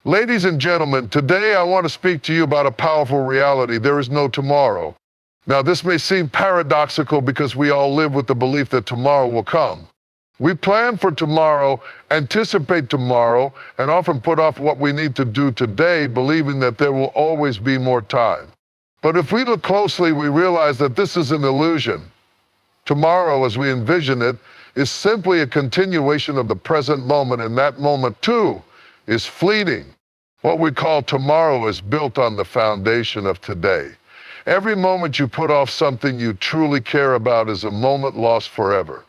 Ladies and gentlemen, today I want to speak to you about a powerful reality. There is no tomorrow. Now, this may seem paradoxical because we all live with the belief that tomorrow will come. We plan for tomorrow, anticipate tomorrow, and often put off what we need to do today, believing that there will always be more time. But if we look closely, we realize that this is an illusion. Tomorrow, as we envision it, is simply a continuation of the present moment, and that moment, too, is fleeting. What we call tomorrow is built on the foundation of today. Every moment you put off something you truly care about is a moment lost forever.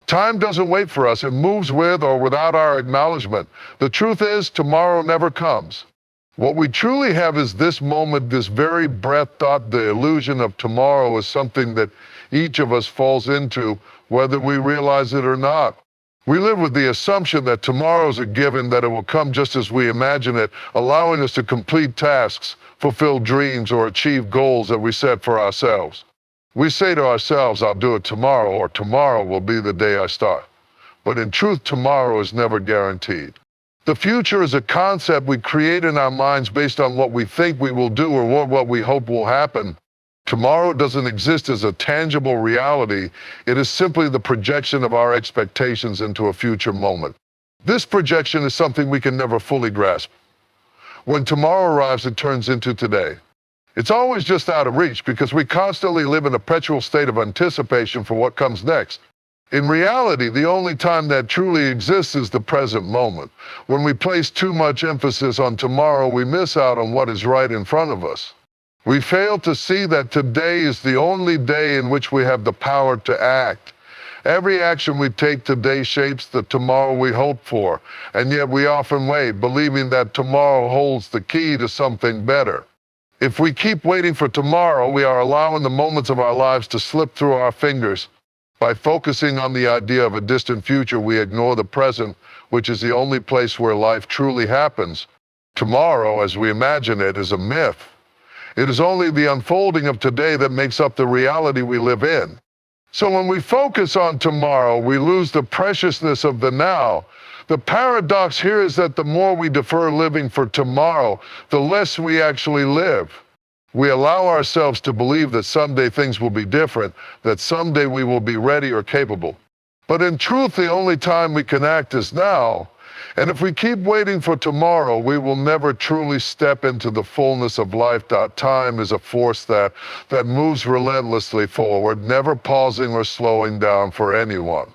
Time doesn't wait for us. It moves with or without our acknowledgement. The truth is, tomorrow never comes. What we truly have is this moment, this very breath. Thought. The illusion of tomorrow is something that each of us falls into, whether we realize it or not. We live with the assumption that tomorrow's a given, that it will come just as we imagine it, allowing us to complete tasks, fulfill dreams, or achieve goals that we set for ourselves. We say to ourselves, I'll do it tomorrow, or tomorrow will be the day I start. But in truth, tomorrow is never guaranteed. The future is a concept we create in our minds based on what we think we will do or what we hope will happen. Tomorrow doesn't exist as a tangible reality. It is simply the projection of our expectations into a future moment. This projection is something we can never fully grasp. When tomorrow arrives, it turns into today. It's always just out of reach because we constantly live in a perpetual state of anticipation for what comes next. In reality, the only time that truly exists is the present moment. When we place too much emphasis on tomorrow, we miss out on what is right in front of us. We fail to see that today is the only day in which we have the power to act. Every action we take today shapes the tomorrow we hope for, and yet we often wait, believing that tomorrow holds the key to something better. If we keep waiting for tomorrow, we are allowing the moments of our lives to slip through our fingers. By focusing on the idea of a distant future, we ignore the present, which is the only place where life truly happens. Tomorrow, as we imagine it, is a myth. It is only the unfolding of today that makes up the reality we live in. So when we focus on tomorrow, we lose the preciousness of the now. The paradox here is that the more we defer living for tomorrow, the less we actually live. We allow ourselves to believe that someday things will be different, that someday we will be ready or capable. But in truth, the only time we can act is now. And if we keep waiting for tomorrow, we will never truly step into the fullness of life. Time is a force that moves relentlessly forward, never pausing or slowing down for anyone.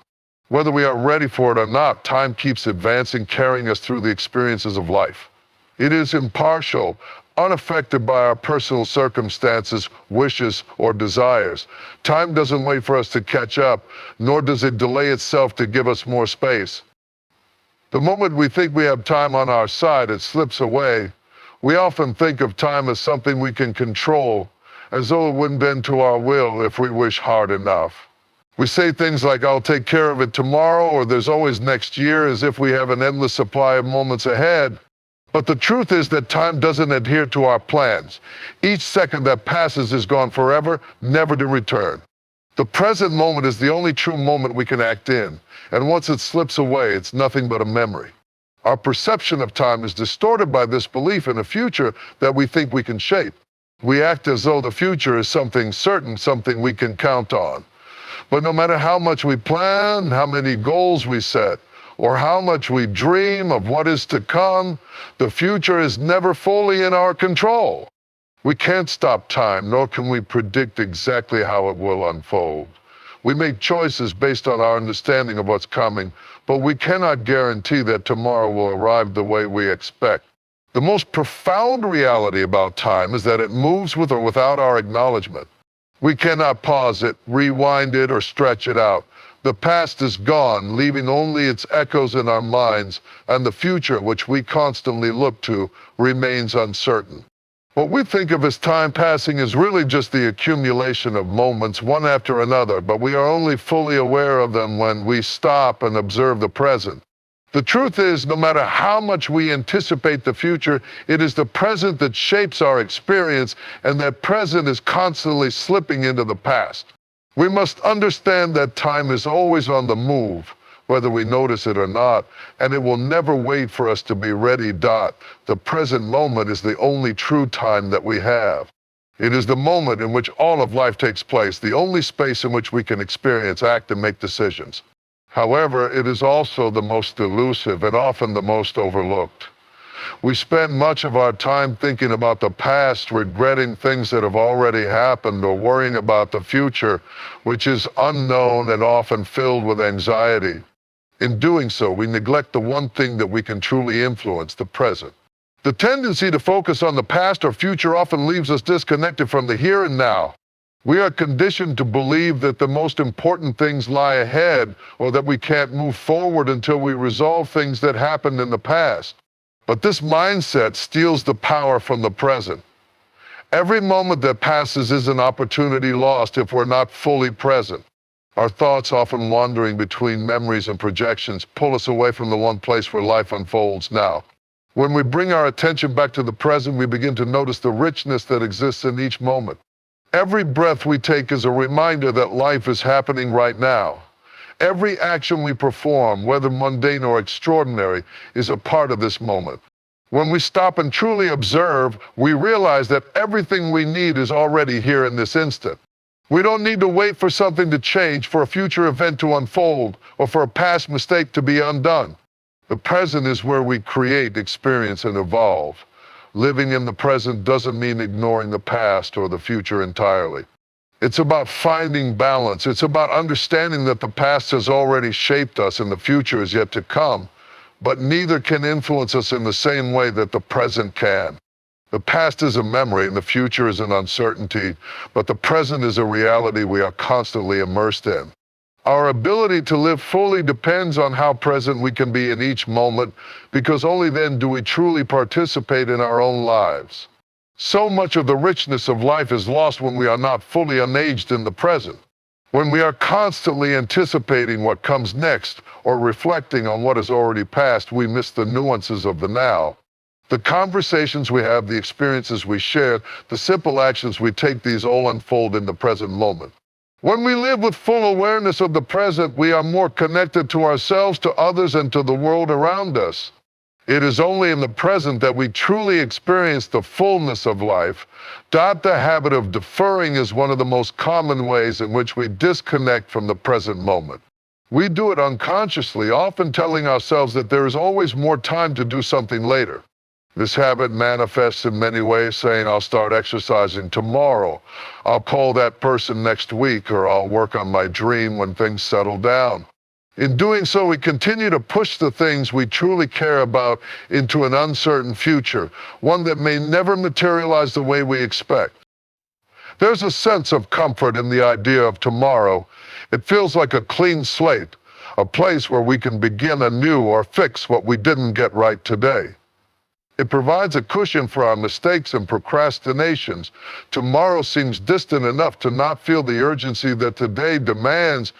Whether we are ready for it or not, time keeps advancing, carrying us through the experiences of life. It is impartial, unaffected by our personal circumstances, wishes, or desires. Time doesn't wait for us to catch up, nor does it delay itself to give us more space. The moment we think we have time on our side, it slips away. We often think of time as something we can control, as though it wouldn't bend to our will if we wish hard enough. We say things like, I'll take care of it tomorrow, or there's always next year, as if we have an endless supply of moments ahead. But the truth is that time doesn't adhere to our plans. Each second that passes is gone forever, never to return. The present moment is the only true moment we can act in. And once it slips away, it's nothing but a memory. Our perception of time is distorted by this belief in a future that we think we can shape. We act as though the future is something certain, something we can count on. But no matter how much we plan, how many goals we set, or how much we dream of what is to come, the future is never fully in our control. We can't stop time, nor can we predict exactly how it will unfold. We make choices based on our understanding of what's coming, but we cannot guarantee that tomorrow will arrive the way we expect. The most profound reality about time is that it moves with or without our acknowledgement. We cannot pause it, rewind it, or stretch it out. The past is gone, leaving only its echoes in our minds, and the future, which we constantly look to, remains uncertain. What we think of as time passing is really just the accumulation of moments, one after another, but we are only fully aware of them when we stop and observe the present. The truth is, no matter how much we anticipate the future, it is the present that shapes our experience, and that present is constantly slipping into the past. We must understand that time is always on the move. whether we notice it or not, and it will never wait for us to be ready. The present moment is the only true time that we have. It is the moment in which all of life takes place, the only space in which we can experience, act, and make decisions. However, it is also the most elusive and often the most overlooked. We spend much of our time thinking about the past, regretting things that have already happened, or worrying about the future, which is unknown and often filled with anxiety. In doing so, we neglect the one thing that we can truly influence, the present. The tendency to focus on the past or future often leaves us disconnected from the here and now. We are conditioned to believe that the most important things lie ahead, or that we can't move forward until we resolve things that happened in the past. But this mindset steals the power from the present. Every moment that passes is an opportunity lost if we're not fully present. Our thoughts, often wandering between memories and projections, pull us away from the one place where life unfolds now. When we bring our attention back to the present, we begin to notice the richness that exists in each moment. Every breath we take is a reminder that life is happening right now. Every action we perform, whether mundane or extraordinary, is a part of this moment. When we stop and truly observe, we realize that everything we need is already here in this instant. We don't need to wait for something to change, for a future event to unfold, or for a past mistake to be undone. The present is where we create, experience, and evolve. Living in the present doesn't mean ignoring the past or the future entirely. It's about finding balance. It's about understanding that the past has already shaped us and the future is yet to come, but neither can influence us in the same way that the present can. The past is a memory and the future is an uncertainty, but the present is a reality we are constantly immersed in. Our ability to live fully depends on how present we can be in each moment, because only then do we truly participate in our own lives. So much of the richness of life is lost when we are not fully engaged in the present. When we are constantly anticipating what comes next or reflecting on what has already passed, we miss the nuances of the now. The conversations we have, the experiences we share, the simple actions we take, these all unfold in the present moment. When we live with full awareness of the present, we are more connected to ourselves, to others, and to the world around us. It is only in the present that we truly experience the fullness of life. The habit of deferring is one of the most common ways in which we disconnect from the present moment. We do it unconsciously, often telling ourselves that there is always more time to do something later. This habit manifests in many ways, saying, I'll start exercising tomorrow, I'll call that person next week, or I'll work on my dream when things settle down. In doing so, we continue to push the things we truly care about into an uncertain future, one that may never materialize the way we expect. There's a sense of comfort in the idea of tomorrow. It feels like a clean slate, a place where we can begin anew or fix what we didn't get right today. It provides a cushion for our mistakes and procrastinations. Tomorrow seems distant enough to not feel the urgency that today demands.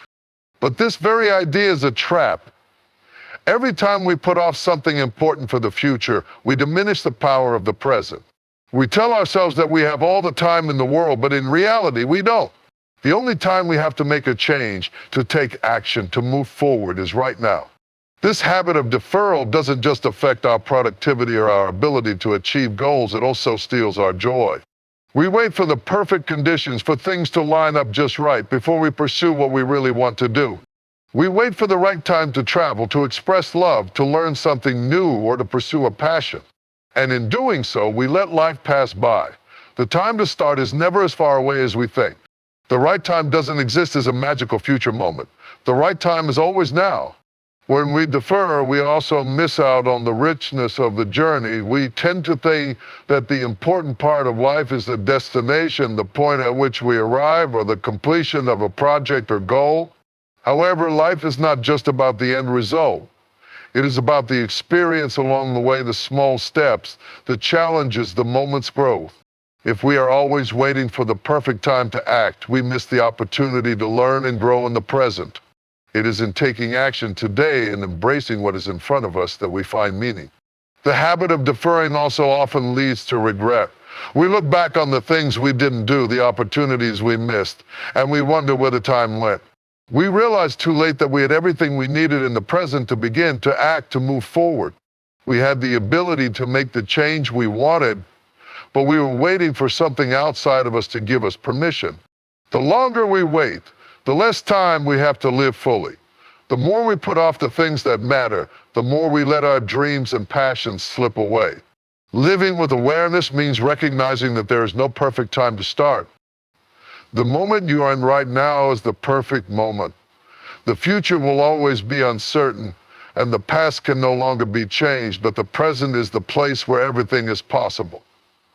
But this very idea is a trap. Every time we put off something important for the future, we diminish the power of the present. We tell ourselves that we have all the time in the world, but in reality, we don't. The only time we have to make a change, to take action, to move forward is right now. This habit of deferral doesn't just affect our productivity or our ability to achieve goals, it also steals our joy. We wait for the perfect conditions, for things to line up just right before we pursue what we really want to do. We wait for the right time to travel, to express love, to learn something new, or to pursue a passion. And in doing so, we let life pass by. The time to start is never as far away as we think. The right time doesn't exist as a magical future moment. The right time is always now. When we defer, we also miss out on the richness of the journey. We tend to think that the important part of life is the destination, the point at which we arrive, or the completion of a project or goal. However, life is not just about the end result. It is about the experience along the way, the small steps, the challenges, the moment's growth. If we are always waiting for the perfect time to act, we miss the opportunity to learn and grow in the present. It is in taking action today and embracing what is in front of us that we find meaning. The habit of deferring also often leads to regret. We look back on the things we didn't do, the opportunities we missed, and we wonder where the time went. We realized too late that we had everything we needed in the present to begin, to act, to move forward. We had the ability to make the change we wanted, but we were waiting for something outside of us to give us permission. The longer we wait, the less time we have to live fully. The more we put off the things that matter, the more we let our dreams and passions slip away. Living with awareness means recognizing that there is no perfect time to start. The moment you are in right now is the perfect moment. The future will always be uncertain, and the past can no longer be changed, but the present is the place where everything is possible.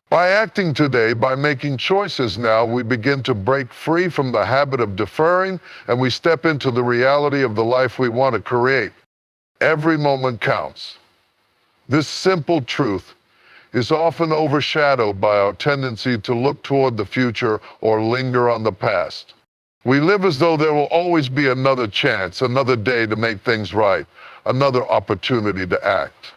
By acting today, by making choices now, we begin to break free from the habit of deferring, and we step into the reality of the life we want to create. Every moment counts. This simple truth is often overshadowed by our tendency to look toward the future or linger on the past. We live as though there will always be another chance, another day to make things right, another opportunity to act.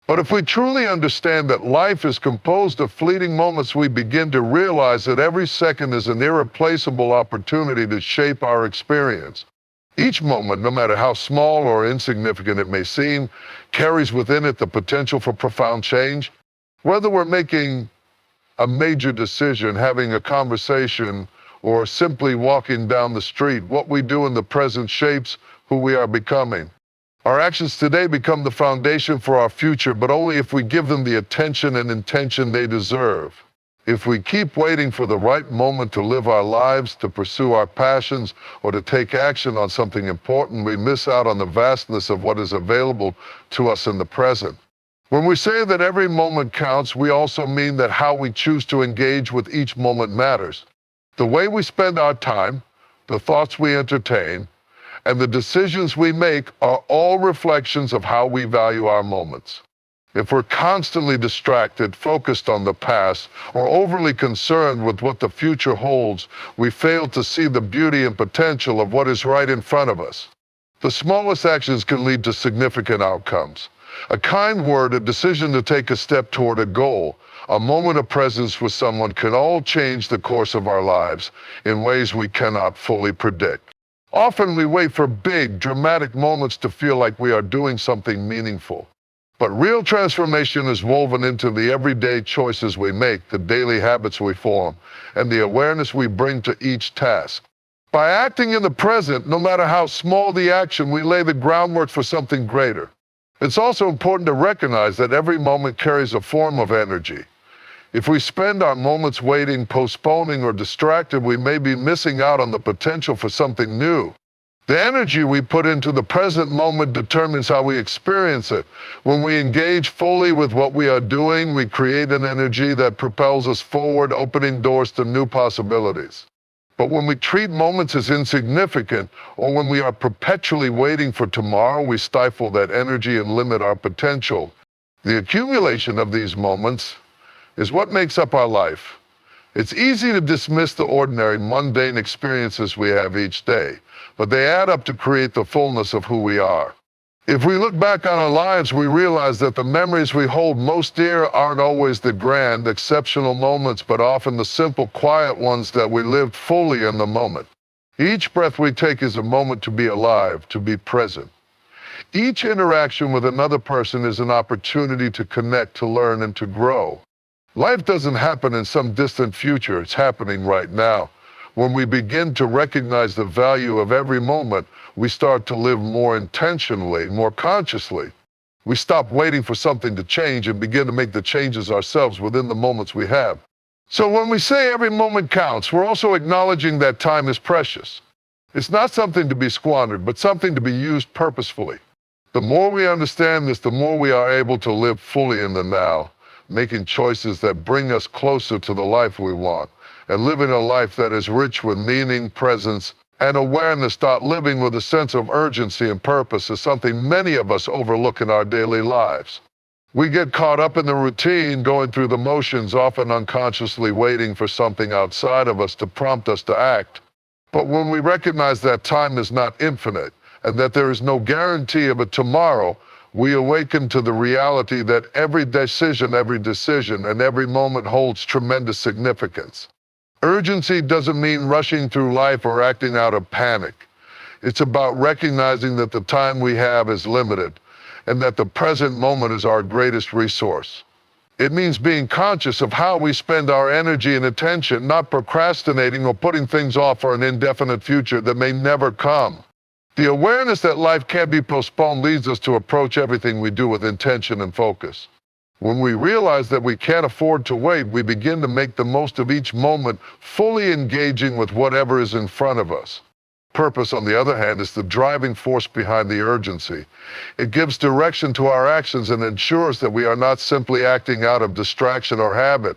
But if we truly understand that life is composed of fleeting moments, we begin to realize that every second is an irreplaceable opportunity to shape our experience. Each moment, no matter how small or insignificant it may seem, carries within it the potential for profound change. Whether we're making a major decision, having a conversation, or simply walking down the street, what we do in the present shapes who we are becoming. Our actions today become the foundation for our future, but only if we give them the attention and intention they deserve. If we keep waiting for the right moment to live our lives, to pursue our passions, or to take action on something important, we miss out on the vastness of what is available to us in the present. When we say that every moment counts, we also mean that how we choose to engage with each moment matters. The way we spend our time, the thoughts we entertain, and the decisions we make are all reflections of how we value our moments. If we're constantly distracted, focused on the past, or overly concerned with what the future holds, we fail to see the beauty and potential of what is right in front of us. The smallest actions can lead to significant outcomes. A kind word, a decision to take a step toward a goal, a moment of presence with someone can all change the course of our lives in ways we cannot fully predict. Often we wait for big, dramatic moments to feel like we are doing something meaningful. But real transformation is woven into the everyday choices we make, the daily habits we form, and the awareness we bring to each task. By acting in the present, no matter how small the action, we lay the groundwork for something greater. It's also important to recognize that every moment carries a form of energy. If we spend our moments waiting, postponing, or distracted, we may be missing out on the potential for something new. The energy we put into the present moment determines how we experience it. When we engage fully with what we are doing, we create an energy that propels us forward, opening doors to new possibilities. But when we treat moments as insignificant, or when we are perpetually waiting for tomorrow, we stifle that energy and limit our potential. The accumulation of these moments is what makes up our life. It's easy to dismiss the ordinary, mundane experiences we have each day, but they add up to create the fullness of who we are. If we look back on our lives, we realize that the memories we hold most dear aren't always the grand, exceptional moments, but often the simple, quiet ones that we lived fully in the moment. Each breath we take is a moment to be alive, to be present. Each interaction with another person is an opportunity to connect, to learn, and to grow. Life doesn't happen in some distant future, it's happening right now. When we begin to recognize the value of every moment, we start to live more intentionally, more consciously. We stop waiting for something to change and begin to make the changes ourselves within the moments we have. So when we say every moment counts, we're also acknowledging that time is precious. It's not something to be squandered, but something to be used purposefully. The more we understand this, the more we are able to live fully in the now, making choices that bring us closer to the life we want, and living a life that is rich with meaning, presence, and awareness. Living with a sense of urgency and purpose is something many of us overlook in our daily lives. We get caught up in the routine, going through the motions, often unconsciously waiting for something outside of us to prompt us to act. But when we recognize that time is not infinite, and that there is no guarantee of a tomorrow, we awaken to the reality that every decision, and every moment holds tremendous significance. Urgency doesn't mean rushing through life or acting out of panic. It's about recognizing that the time we have is limited and that the present moment is our greatest resource. It means being conscious of how we spend our energy and attention, not procrastinating or putting things off for an indefinite future that may never come. The awareness that life can't be postponed leads us to approach everything we do with intention and focus. When we realize that we can't afford to wait, we begin to make the most of each moment, fully engaging with whatever is in front of us. Purpose, on the other hand, is the driving force behind the urgency. It gives direction to our actions and ensures that we are not simply acting out of distraction or habit.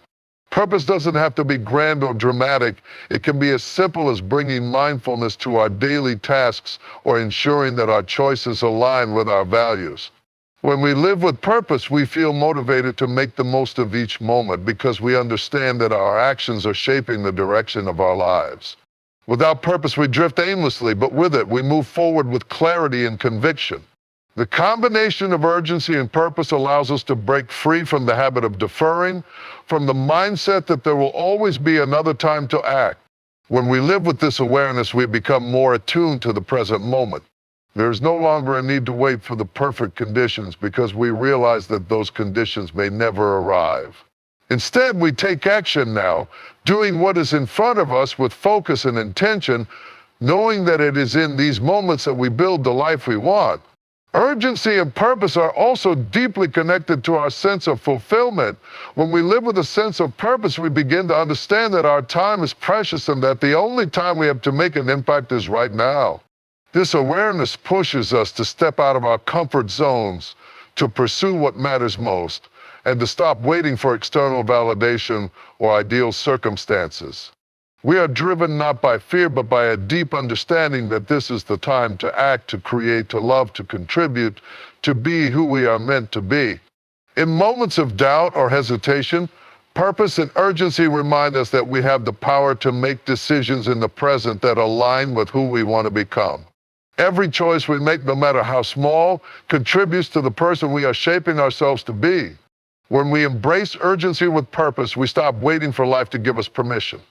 Purpose doesn't have to be grand or dramatic. It can be as simple as bringing mindfulness to our daily tasks or ensuring that our choices align with our values. When we live with purpose, we feel motivated to make the most of each moment because we understand that our actions are shaping the direction of our lives. Without purpose, we drift aimlessly, but with it, we move forward with clarity and conviction. The combination of urgency and purpose allows us to break free from the habit of deferring, from the mindset that there will always be another time to act. When we live with this awareness, we become more attuned to the present moment. There is no longer a need to wait for the perfect conditions because we realize that those conditions may never arrive. Instead, we take action now, doing what is in front of us with focus and intention, knowing that it is in these moments that we build the life we want. Urgency and purpose are also deeply connected to our sense of fulfillment. When we live with a sense of purpose, we begin to understand that our time is precious and that the only time we have to make an impact is right now. This awareness pushes us to step out of our comfort zones, to pursue what matters most, and to stop waiting for external validation or ideal circumstances. We are driven not by fear, but by a deep understanding that this is the time to act, to create, to love, to contribute, to be who we are meant to be. In moments of doubt or hesitation, purpose and urgency remind us that we have the power to make decisions in the present that align with who we want to become. Every choice we make, no matter how small, contributes to the person we are shaping ourselves to be. When we embrace urgency with purpose, we stop waiting for life to give us permission.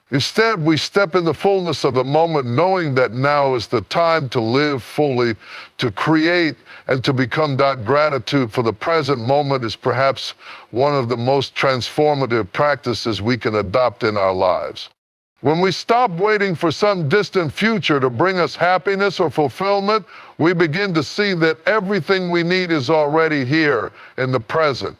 Instead, we step in the fullness of the moment, knowing that now is the time to live fully, to create, and to become. That gratitude for the present moment is perhaps one of the most transformative practices we can adopt in our lives. When we stop waiting for some distant future to bring us happiness or fulfillment, we begin to see that everything we need is already here in the present.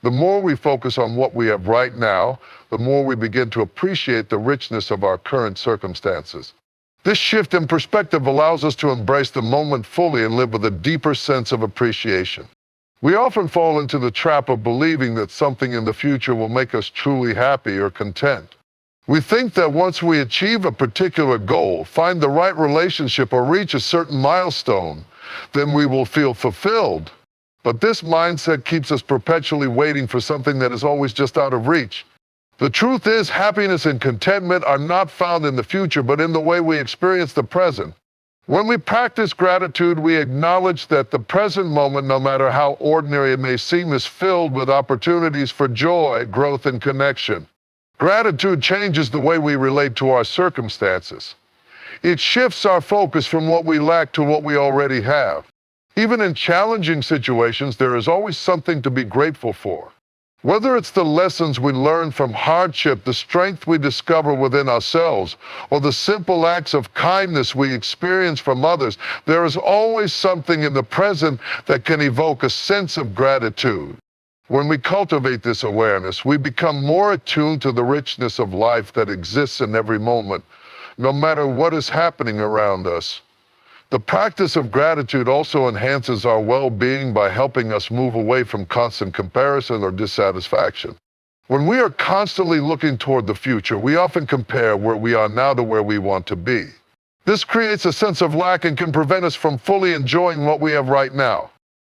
The more we focus on what we have right now, the more we begin to appreciate the richness of our current circumstances. This shift in perspective allows us to embrace the moment fully and live with a deeper sense of appreciation. We often fall into the trap of believing that something in the future will make us truly happy or content. We think that once we achieve a particular goal, find the right relationship, or reach a certain milestone, then we will feel fulfilled. But this mindset keeps us perpetually waiting for something that is always just out of reach. The truth is, happiness and contentment are not found in the future, but in the way we experience the present. When we practice gratitude, we acknowledge that the present moment, no matter how ordinary it may seem, is filled with opportunities for joy, growth, and connection. Gratitude changes the way we relate to our circumstances. It shifts our focus from what we lack to what we already have. Even in challenging situations, there is always something to be grateful for. Whether it's the lessons we learn from hardship, the strength we discover within ourselves, or the simple acts of kindness we experience from others, there is always something in the present that can evoke a sense of gratitude. When we cultivate this awareness, we become more attuned to the richness of life that exists in every moment, no matter what is happening around us. The practice of gratitude also enhances our well-being by helping us move away from constant comparison or dissatisfaction. When we are constantly looking toward the future, we often compare where we are now to where we want to be. This creates a sense of lack and can prevent us from fully enjoying what we have right now.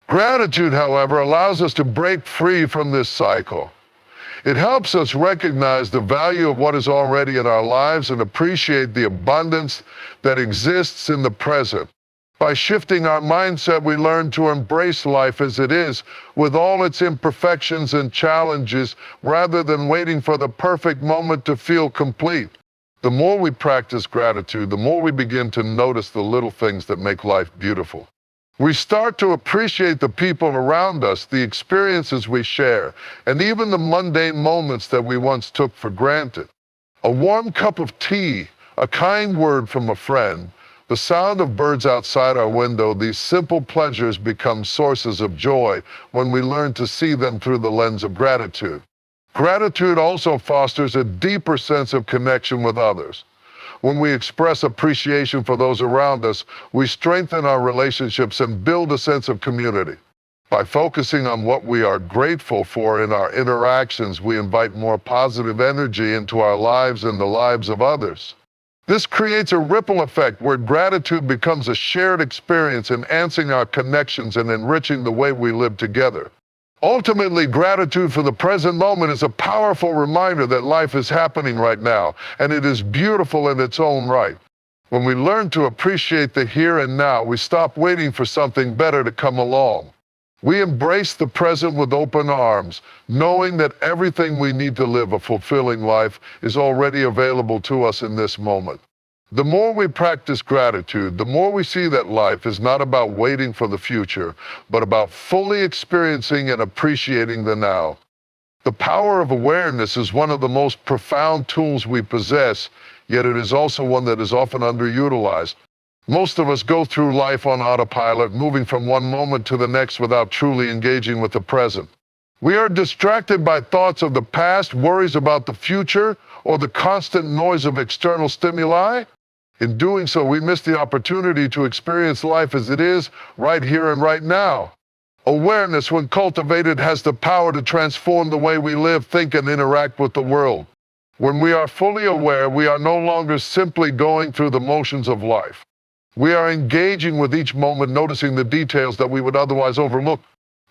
Gratitude, however, allows us to break free from this cycle. It helps us recognize the value of what is already in our lives and appreciate the abundance that exists in the present. By shifting our mindset, we learn to embrace life as it is, with all its imperfections and challenges, rather than waiting for the perfect moment to feel complete. The more we practice gratitude, the more we begin to notice the little things that make life beautiful. We start to appreciate the people around us, the experiences we share, and even the mundane moments that we once took for granted. A warm cup of tea, a kind word from a friend, the sound of birds outside our window, these simple pleasures become sources of joy when we learn to see them through the lens of gratitude. Gratitude also fosters a deeper sense of connection with others. When we express appreciation for those around us, we strengthen our relationships and build a sense of community. By focusing on what we are grateful for in our interactions, we invite more positive energy into our lives and the lives of others. This creates a ripple effect where gratitude becomes a shared experience, enhancing our connections and enriching the way we live together. Ultimately, gratitude for the present moment is a powerful reminder that life is happening right now, and it is beautiful in its own right. When we learn to appreciate the here and now, we stop waiting for something better to come along. We embrace the present with open arms, knowing that everything we need to live a fulfilling life is already available to us in this moment. The more we practice gratitude, the more we see that life is not about waiting for the future, but about fully experiencing and appreciating the now. The power of awareness is one of the most profound tools we possess, yet it is also one that is often underutilized. Most of us go through life on autopilot, moving from one moment to the next without truly engaging with the present. We are distracted by thoughts of the past, worries about the future, or the constant noise of external stimuli. In doing so, we miss the opportunity to experience life as it is, right here and right now. Awareness, when cultivated, has the power to transform the way we live, think, and interact with the world. When we are fully aware, we are no longer simply going through the motions of life. We are engaging with each moment, noticing the details that we would otherwise overlook.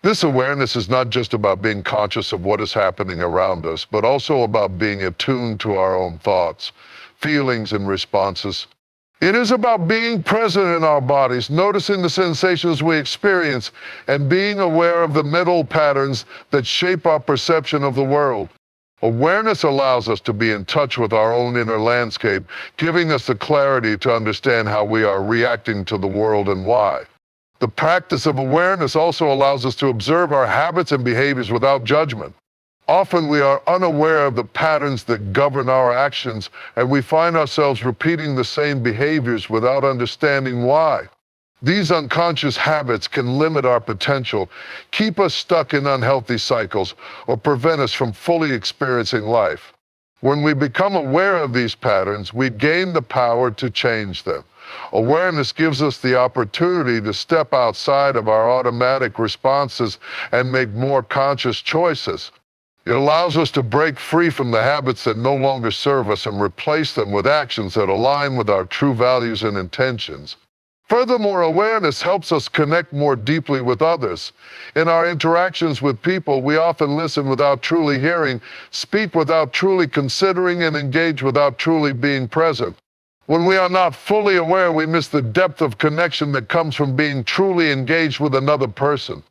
This awareness is not just about being conscious of what is happening around us, but also about being attuned to our own thoughts, feelings, and responses. It is about being present in our bodies, noticing the sensations we experience, and being aware of the mental patterns that shape our perception of the world. Awareness allows us to be in touch with our own inner landscape, giving us the clarity to understand how we are reacting to the world and why. The practice of awareness also allows us to observe our habits and behaviors without judgment. Often we are unaware of the patterns that govern our actions, and we find ourselves repeating the same behaviors without understanding why. These unconscious habits can limit our potential, keep us stuck in unhealthy cycles, or prevent us from fully experiencing life. When we become aware of these patterns, we gain the power to change them. Awareness gives us the opportunity to step outside of our automatic responses and make more conscious choices. It allows us to break free from the habits that no longer serve us and replace them with actions that align with our true values and intentions. Furthermore, awareness helps us connect more deeply with others. In our interactions with people, we often listen without truly hearing, speak without truly considering, and engage without truly being present. When we are not fully aware, we miss the depth of connection that comes from being truly engaged with another person.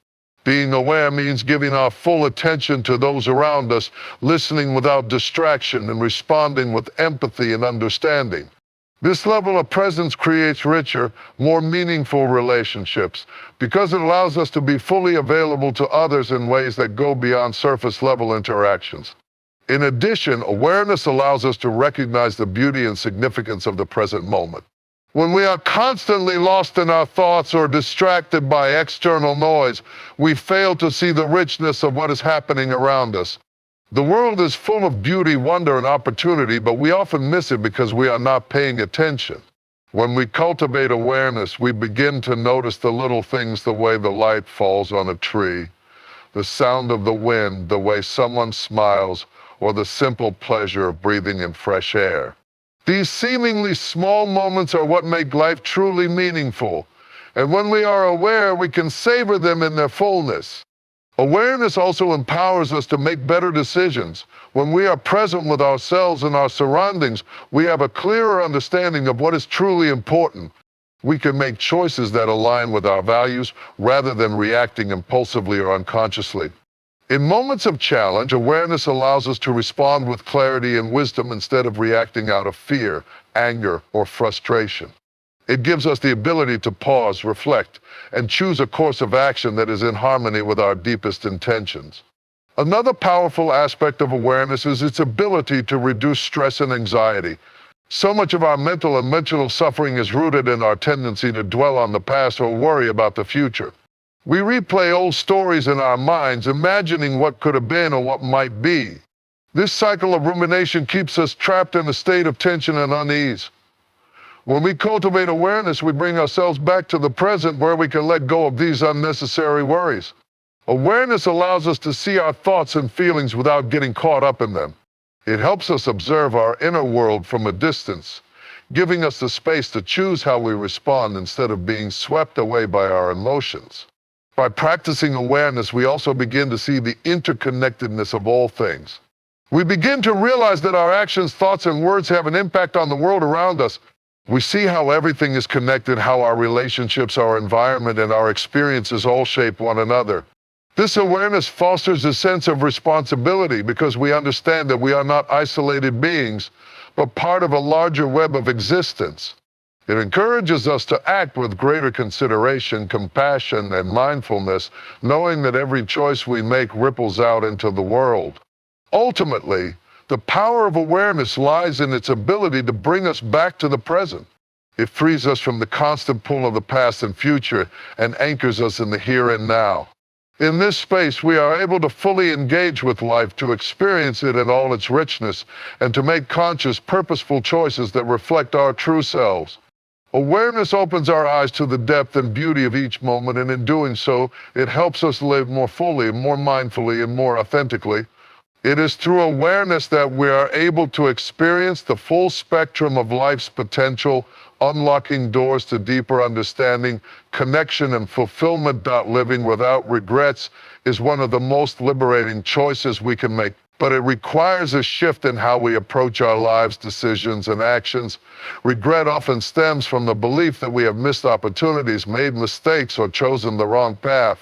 Being aware means giving our full attention to those around us, listening without distraction, and responding with empathy and understanding. This level of presence creates richer, more meaningful relationships because it allows us to be fully available to others in ways that go beyond surface-level interactions. In addition, awareness allows us to recognize the beauty and significance of the present moment. When we are constantly lost in our thoughts or distracted by external noise, we fail to see the richness of what is happening around us. The world is full of beauty, wonder, and opportunity, but we often miss it because we are not paying attention. When we cultivate awareness, we begin to notice the little things, the way the light falls on a tree, the sound of the wind, the way someone smiles, or the simple pleasure of breathing in fresh air. These seemingly small moments are what make life truly meaningful, and when we are aware, we can savor them in their fullness. Awareness also empowers us to make better decisions. When we are present with ourselves and our surroundings, we have a clearer understanding of what is truly important. We can make choices that align with our values rather than reacting impulsively or unconsciously. In moments of challenge, awareness allows us to respond with clarity and wisdom instead of reacting out of fear, anger, or frustration. It gives us the ability to pause, reflect, and choose a course of action that is in harmony with our deepest intentions. Another powerful aspect of awareness is its ability to reduce stress and anxiety. So much of our mental and emotional suffering is rooted in our tendency to dwell on the past or worry about the future. We replay old stories in our minds, imagining what could have been or what might be. This cycle of rumination keeps us trapped in a state of tension and unease. When we cultivate awareness, we bring ourselves back to the present where we can let go of these unnecessary worries. Awareness allows us to see our thoughts and feelings without getting caught up in them. It helps us observe our inner world from a distance, giving us the space to choose how we respond instead of being swept away by our emotions. By practicing awareness, we also begin to see the interconnectedness of all things. We begin to realize that our actions, thoughts, and words have an impact on the world around us. We see how everything is connected, how our relationships, our environment, and our experiences all shape one another. This awareness fosters a sense of responsibility because we understand that we are not isolated beings, but part of a larger web of existence. It encourages us to act with greater consideration, compassion, and mindfulness, knowing that every choice we make ripples out into the world. Ultimately, the power of awareness lies in its ability to bring us back to the present. It frees us from the constant pull of the past and future and anchors us in the here and now. In this space, we are able to fully engage with life, to experience it in all its richness, and to make conscious, purposeful choices that reflect our true selves. Awareness opens our eyes to the depth and beauty of each moment, and in doing so, it helps us live more fully, more mindfully, and more authentically. It is through awareness that we are able to experience the full spectrum of life's potential, unlocking doors to deeper understanding, connection, and fulfillment. Living without regrets is one of the most liberating choices we can make, but it requires a shift in how we approach our lives, decisions, and actions. Regret often stems from the belief that we have missed opportunities, made mistakes, or chosen the wrong path.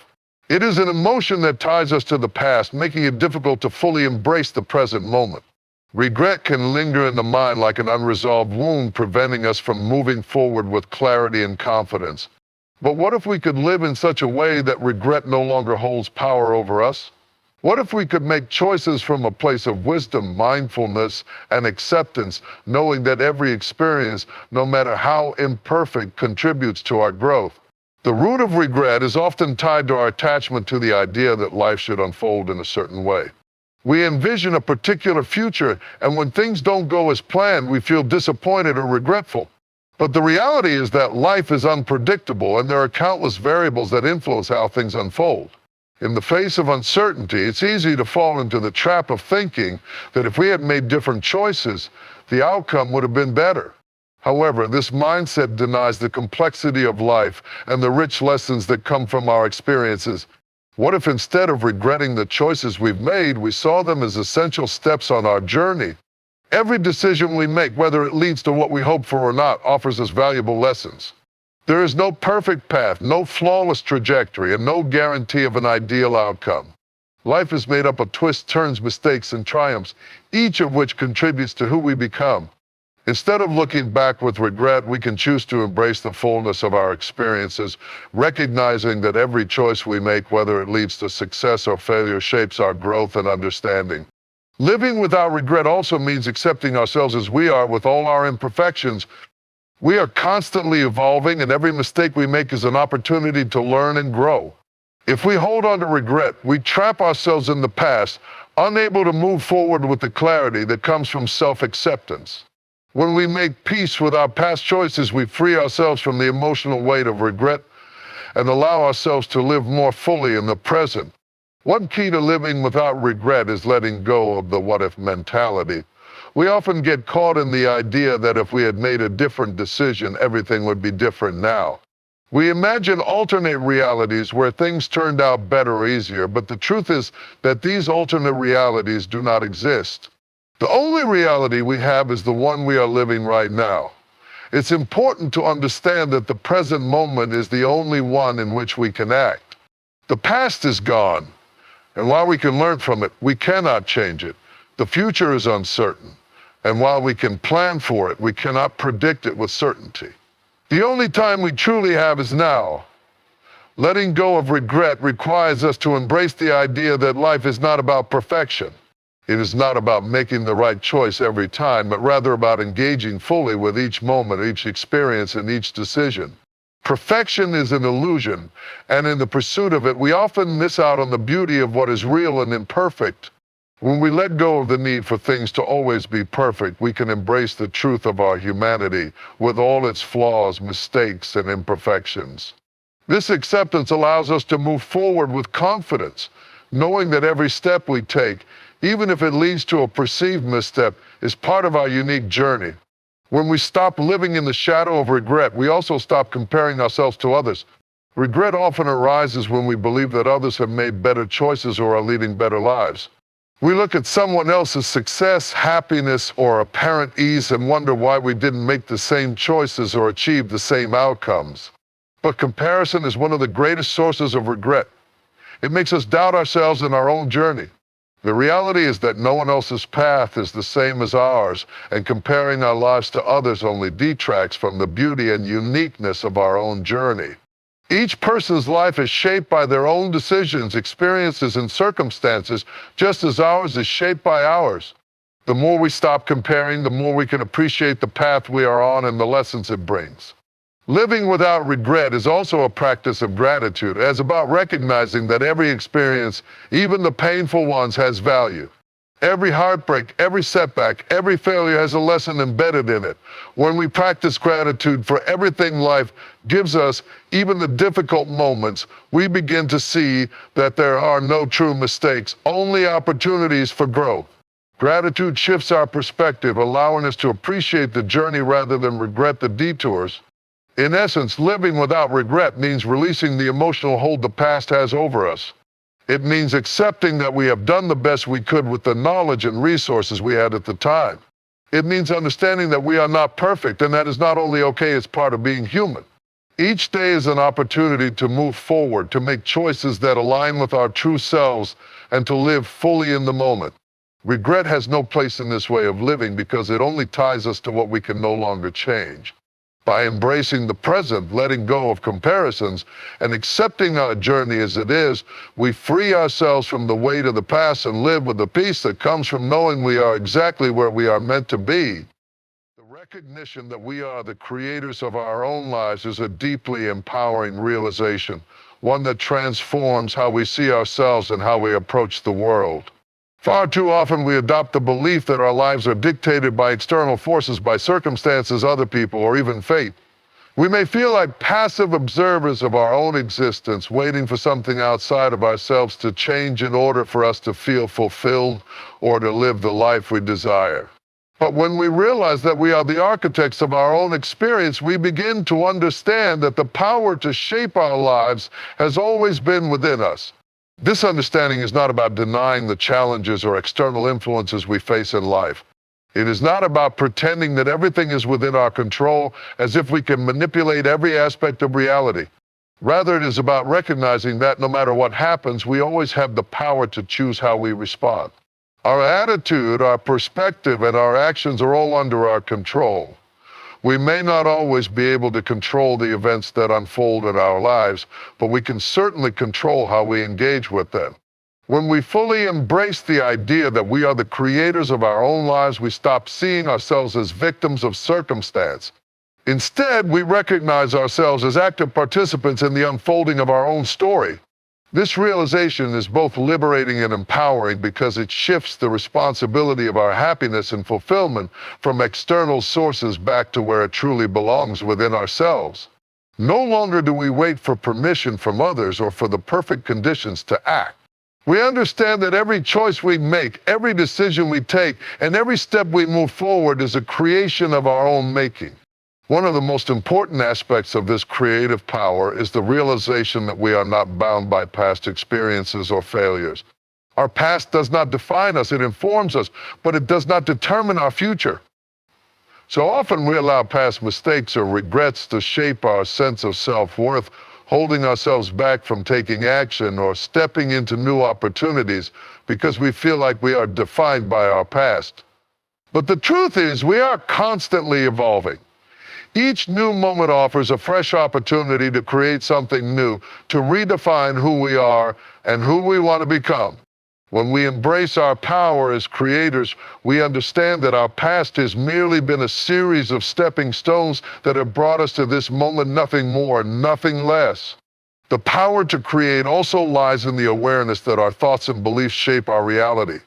It is an emotion that ties us to the past, making it difficult to fully embrace the present moment. Regret can linger in the mind like an unresolved wound, preventing us from moving forward with clarity and confidence. But what if we could live in such a way that regret no longer holds power over us? What if we could make choices from a place of wisdom, mindfulness, and acceptance, knowing that every experience, no matter how imperfect, contributes to our growth? The root of regret is often tied to our attachment to the idea that life should unfold in a certain way. We envision a particular future, and when things don't go as planned, we feel disappointed or regretful. But the reality is that life is unpredictable, and there are countless variables that influence how things unfold. In the face of uncertainty, it's easy to fall into the trap of thinking that if we had made different choices, the outcome would have been better. However, this mindset denies the complexity of life and the rich lessons that come from our experiences. What if instead of regretting the choices we've made, we saw them as essential steps on our journey? Every decision we make, whether it leads to what we hope for or not, offers us valuable lessons. There is no perfect path, no flawless trajectory, and no guarantee of an ideal outcome. Life is made up of twists, turns, mistakes, and triumphs, each of which contributes to who we become. Instead of looking back with regret, we can choose to embrace the fullness of our experiences, recognizing that every choice we make, whether it leads to success or failure, shapes our growth and understanding. Living without regret also means accepting ourselves as we are with all our imperfections. We are constantly evolving, and every mistake we make is an opportunity to learn and grow. If we hold on to regret, we trap ourselves in the past, unable to move forward with the clarity that comes from self-acceptance. When we make peace with our past choices, we free ourselves from the emotional weight of regret and allow ourselves to live more fully in the present. One key to living without regret is letting go of the what-if mentality. We often get caught in the idea that if we had made a different decision, everything would be different now. We imagine alternate realities where things turned out better or easier, but the truth is that these alternate realities do not exist. The only reality we have is the one we are living right now. It's important to understand that the present moment is the only one in which we can act. The past is gone. And while we can learn from it, we cannot change it. The future is uncertain. And while we can plan for it, we cannot predict it with certainty. The only time we truly have is now. Letting go of regret requires us to embrace the idea that life is not about perfection. It is not about making the right choice every time, but rather about engaging fully with each moment, each experience, and each decision. Perfection is an illusion, and in the pursuit of it, we often miss out on the beauty of what is real and imperfect. When we let go of the need for things to always be perfect, we can embrace the truth of our humanity with all its flaws, mistakes, and imperfections. This acceptance allows us to move forward with confidence, knowing that every step we take, even if it leads to a perceived misstep, is part of our unique journey. When we stop living in the shadow of regret, we also stop comparing ourselves to others. Regret often arises when we believe that others have made better choices or are leading better lives. We look at someone else's success, happiness, or apparent ease and wonder why we didn't make the same choices or achieve the same outcomes. But comparison is one of the greatest sources of regret. It makes us doubt ourselves and our own journey. The reality is that no one else's path is the same as ours, and comparing our lives to others only detracts from the beauty and uniqueness of our own journey. Each person's life is shaped by their own decisions, experiences, and circumstances, just as ours is shaped by ours. The more we stop comparing, the more we can appreciate the path we are on and the lessons it brings. Living without regret is also a practice of gratitude, as about recognizing that every experience, even the painful ones, has value. Every heartbreak, every setback, every failure has a lesson embedded in it. When we practice gratitude for everything life gives us, even the difficult moments, we begin to see that there are no true mistakes, only opportunities for growth. Gratitude shifts our perspective, allowing us to appreciate the journey rather than regret the detours. In essence, living without regret means releasing the emotional hold the past has over us. It means accepting that we have done the best we could with the knowledge and resources we had at the time. It means understanding that we are not perfect, and that is not only okay, it's part of being human. Each day is an opportunity to move forward, to make choices that align with our true selves, and to live fully in the moment. Regret has no place in this way of living because it only ties us to what we can no longer change. By embracing the present, letting go of comparisons, and accepting our journey as it is, we free ourselves from the weight of the past and live with the peace that comes from knowing we are exactly where we are meant to be. The recognition that we are the creators of our own lives is a deeply empowering realization, one that transforms how we see ourselves and how we approach the world. Far too often we adopt the belief that our lives are dictated by external forces, by circumstances, other people, or even fate. We may feel like passive observers of our own existence, waiting for something outside of ourselves to change in order for us to feel fulfilled or to live the life we desire. But when we realize that we are the architects of our own experience, we begin to understand that the power to shape our lives has always been within us. This understanding is not about denying the challenges or external influences we face in life. It is not about pretending that everything is within our control as if we can manipulate every aspect of reality. Rather, it is about recognizing that no matter what happens, we always have the power to choose how we respond. Our attitude, our perspective, and our actions are all under our control. We may not always be able to control the events that unfold in our lives, but we can certainly control how we engage with them. When we fully embrace the idea that we are the creators of our own lives, we stop seeing ourselves as victims of circumstance. Instead, we recognize ourselves as active participants in the unfolding of our own story. This realization is both liberating and empowering because it shifts the responsibility of our happiness and fulfillment from external sources back to where it truly belongs within ourselves. No longer do we wait for permission from others or for the perfect conditions to act. We understand that every choice we make, every decision we take, and every step we move forward is a creation of our own making. One of the most important aspects of this creative power is the realization that we are not bound by past experiences or failures. Our past does not define us, it informs us, but it does not determine our future. So often we allow past mistakes or regrets to shape our sense of self-worth, holding ourselves back from taking action or stepping into new opportunities because we feel like we are defined by our past. But the truth is, we are constantly evolving. Each new moment offers a fresh opportunity to create something new, to redefine who we are and who we want to become. When we embrace our power as creators, we understand that our past has merely been a series of stepping stones that have brought us to this moment, nothing more, nothing less. The power to create also lies in the awareness that our thoughts and beliefs shape our reality.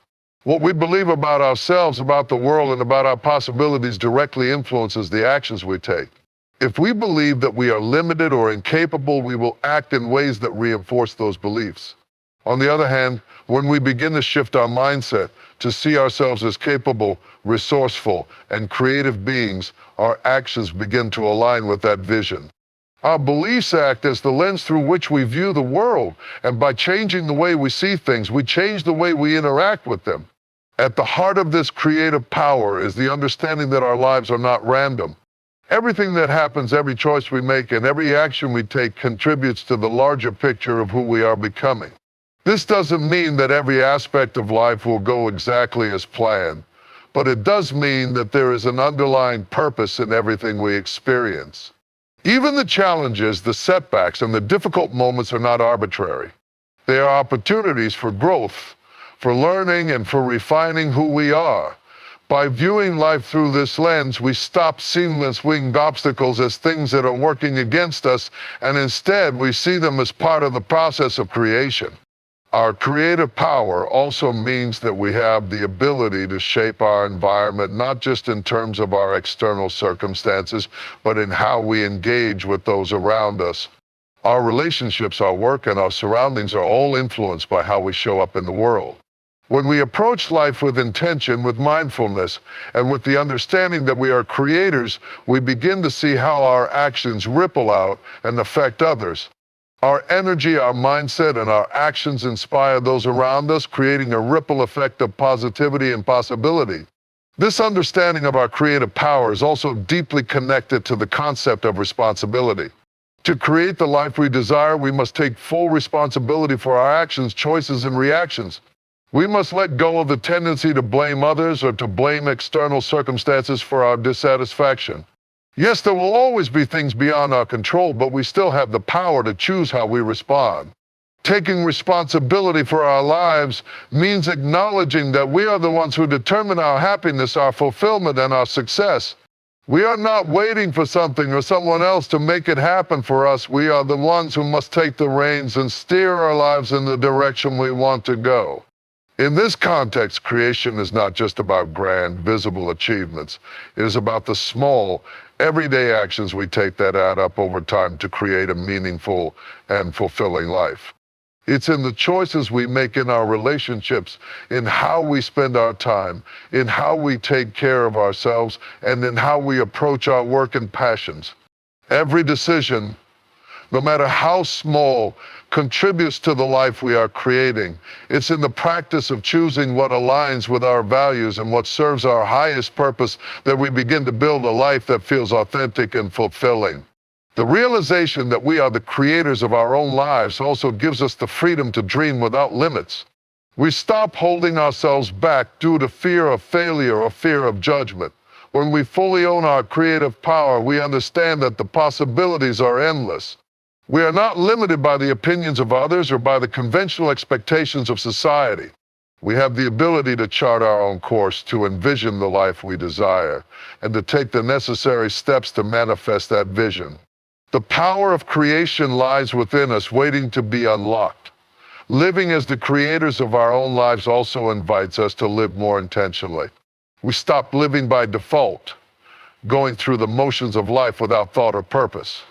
What we believe about ourselves, about the world, and about our possibilities directly influences the actions we take. If we believe that we are limited or incapable, we will act in ways that reinforce those beliefs. On the other hand, when we begin to shift our mindset to see ourselves as capable, resourceful, and creative beings, our actions begin to align with that vision. Our beliefs act as the lens through which we view the world, and by changing the way we see things, we change the way we interact with them. At the heart of this creative power is the understanding that our lives are not random. Everything that happens, every choice we make, and every action we take contributes to the larger picture of who we are becoming. This doesn't mean that every aspect of life will go exactly as planned, but it does mean that there is an underlying purpose in everything we experience. Even the challenges, the setbacks, and the difficult moments are not arbitrary. They are opportunities for growth, for learning, and for refining who we are. By viewing life through this lens, we stop seeing these winged obstacles as things that are working against us, and instead we see them as part of the process of creation. Our creative power also means that we have the ability to shape our environment, not just in terms of our external circumstances, but in how we engage with those around us. Our relationships, our work, and our surroundings are all influenced by how we show up in the world. When we approach life with intention, with mindfulness, and with the understanding that we are creators, we begin to see how our actions ripple out and affect others. Our energy, our mindset, and our actions inspire those around us, creating a ripple effect of positivity and possibility. This understanding of our creative power is also deeply connected to the concept of responsibility. To create the life we desire, we must take full responsibility for our actions, choices, and reactions. We must let go of the tendency to blame others or to blame external circumstances for our dissatisfaction. Yes, there will always be things beyond our control, but we still have the power to choose how we respond. Taking responsibility for our lives means acknowledging that we are the ones who determine our happiness, our fulfillment, and our success. We are not waiting for something or someone else to make it happen for us. We are the ones who must take the reins and steer our lives in the direction we want to go. In this context, creation is not just about grand, visible achievements. It is about the small, everyday actions we take that add up over time to create a meaningful and fulfilling life. It's in the choices we make in our relationships, in how we spend our time, in how we take care of ourselves, and in how we approach our work and passions. Every decision, no matter how small, contributes to the life we are creating. It's in the practice of choosing what aligns with our values and what serves our highest purpose that we begin to build a life that feels authentic and fulfilling. The realization that we are the creators of our own lives also gives us the freedom to dream without limits. We stop holding ourselves back due to fear of failure or fear of judgment. When we fully own our creative power, we understand that the possibilities are endless. We are not limited by the opinions of others or by the conventional expectations of society. We have the ability to chart our own course, to envision the life we desire, and to take the necessary steps to manifest that vision. The power of creation lies within us, waiting to be unlocked. Living as the creators of our own lives also invites us to live more intentionally. We stop living by default, going through the motions of life without thought or purpose.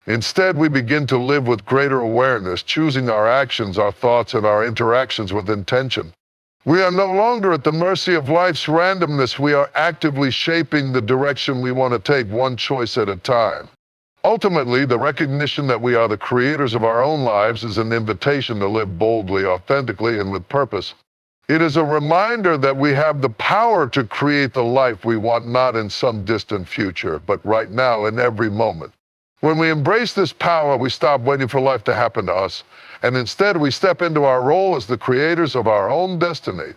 Instead, we begin to live with greater awareness, choosing our actions, our thoughts, and our interactions with intention. We are no longer at the mercy of life's randomness. We are actively shaping the direction we want to take, one choice at a time. Ultimately, the recognition that we are the creators of our own lives is an invitation to live boldly, authentically, and with purpose. It is a reminder that we have the power to create the life we want, not in some distant future, but right now in every moment. When we embrace this power, we stop waiting for life to happen to us, and instead we step into our role as the creators of our own destiny.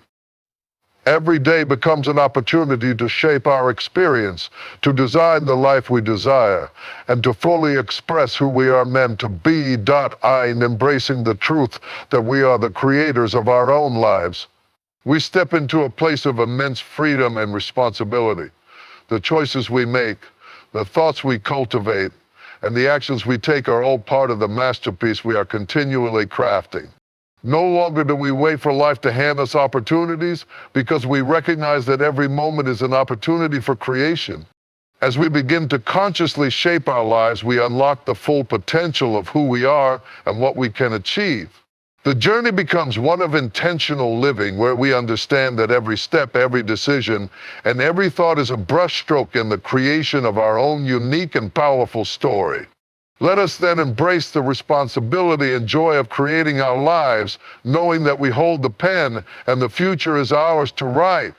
Every day becomes an opportunity to shape our experience, to design the life we desire, and to fully express who we are meant to be. In embracing the truth that we are the creators of our own lives, we step into a place of immense freedom and responsibility. The choices we make, the thoughts we cultivate, and the actions we take are all part of the masterpiece we are continually crafting. No longer do we wait for life to hand us opportunities, because we recognize that every moment is an opportunity for creation. As we begin to consciously shape our lives, we unlock the full potential of who we are and what we can achieve. The journey becomes one of intentional living, where we understand that every step, every decision, and every thought is a brushstroke in the creation of our own unique and powerful story. Let us then embrace the responsibility and joy of creating our lives, knowing that we hold the pen and the future is ours to write.